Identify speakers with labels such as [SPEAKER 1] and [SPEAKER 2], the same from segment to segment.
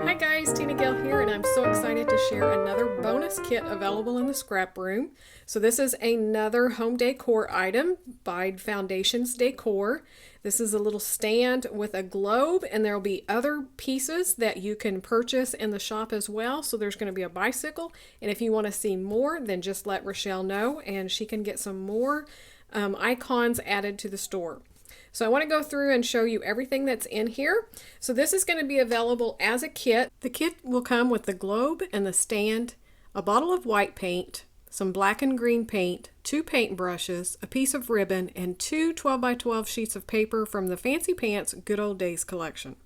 [SPEAKER 1] Hi guys, Tina Gill here, and I'm so excited to share another bonus kit available in the scrap room. So this is another home decor item by Foundations Decor. This is a little stand with a globe, and there will be other pieces that you can purchase in the shop as well. So there's going to be a bicycle, and if you want to see more, then just let Rochelle know, and she can get some more icons added to the store. So I want to go through and show you everything that's in here. So this is going to be available as a kit. The kit will come with the globe and the stand, a bottle of white paint, some black and green paint, 2 paint brushes, a piece of ribbon, and 2 12x12 sheets of paper from the Fancy Pants Good Old Days collection.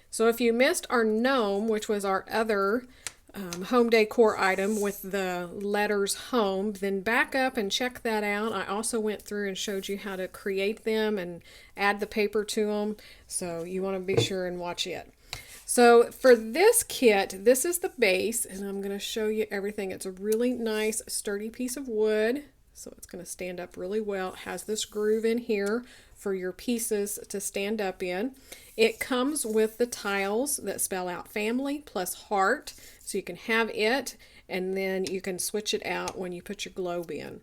[SPEAKER 1] So if you missed our gnome, which was our other home decor item with the letters home, then back up and check that out. I also went through and showed you how to create them and add the paper to them, so you want to be sure and watch it. So for this kit, this is the base, and I'm going to show you everything. It's a really nice sturdy piece of wood, so it's going to stand up really well. It has this groove in here for your pieces to stand up in. It comes with the tiles that spell out family plus heart, so you can have it, and then you can switch it out when you put your globe in.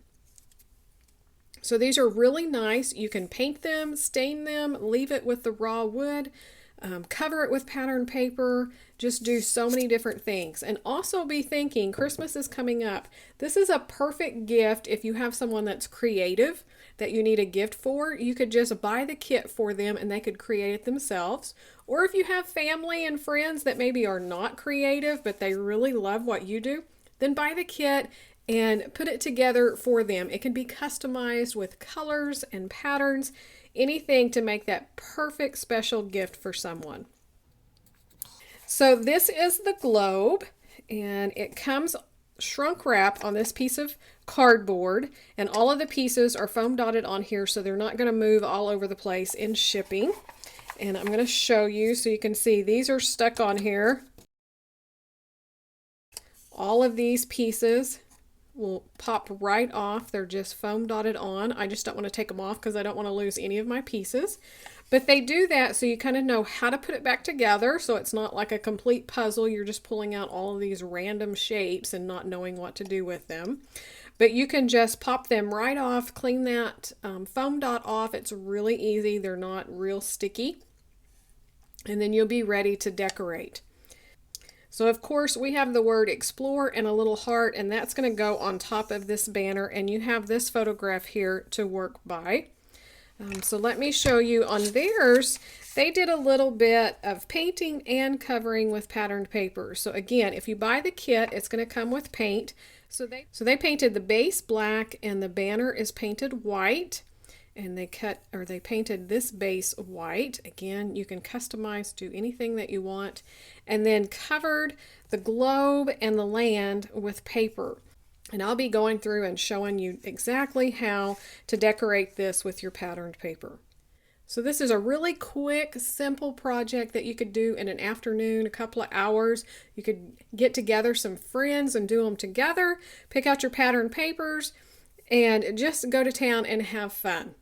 [SPEAKER 1] So these are really nice. You can paint them, stain them, leave it with the raw wood, cover it with pattern paper, just do so many different things. And also be thinking, Christmas is coming up. This is a perfect gift if you have someone that's creative that you need a gift for. You could just buy the kit for them and they could create it themselves. Or if you have family and friends that maybe are not creative but they really love what you do, then buy the kit and put it together for them. It can be customized with colors and patterns, anything to make that perfect special gift for someone. So this is the globe, and it comes shrunk wrap on this piece of cardboard, and all of the pieces are foam dotted on here so they're not going to move all over the place in shipping. And I'm going to show you so you can see these are stuck on here. All of these pieces will pop right off. They're just foam dotted on. I just don't want to take them off because I don't want to lose any of my pieces. But they do that so you kind of know how to put it back together, so it's not like a complete puzzle. You're just pulling out all of these random shapes and not knowing what to do with them. But you can just pop them right off, clean that foam dot off. It's really easy. They're not real sticky. And then you'll be ready to decorate. So of course we have the word explore and a little heart, and that's going to go on top of this banner, and you have this photograph here to work by. So let me show you on theirs. They did a little bit of painting and covering with patterned paper. So again, if you buy the kit, it's going to come with paint. So they painted the base black and the banner is painted white. And they painted this base white. Again, you can customize, do anything that you want. And then covered the globe and the land with paper. And I'll be going through and showing you exactly how to decorate this with your patterned paper. So this is a really quick, simple project that you could do in an afternoon, a couple of hours. You could get together some friends and do them together, pick out your patterned papers, and just go to town and have fun.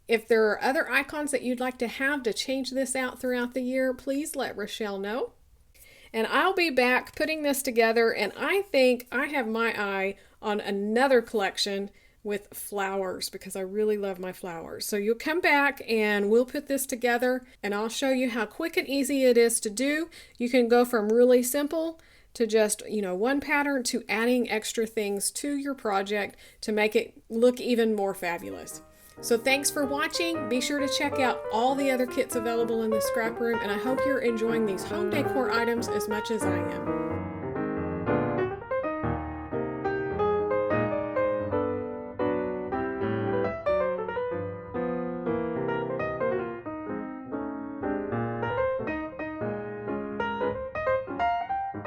[SPEAKER 1] If there are other icons that you'd like to have to change this out throughout the year, please let Rochelle know. And I'll be back putting this together, and I think I have my eye on another collection with flowers because I really love my flowers. So you'll come back and we'll put this together, and I'll show you how quick and easy it is to do. You can go from really simple to just, one pattern to adding extra things to your project to make it look even more fabulous. So thanks for watching. Be sure to check out all the other kits available in the scrap room, and I hope you're enjoying these home decor items as much as I am.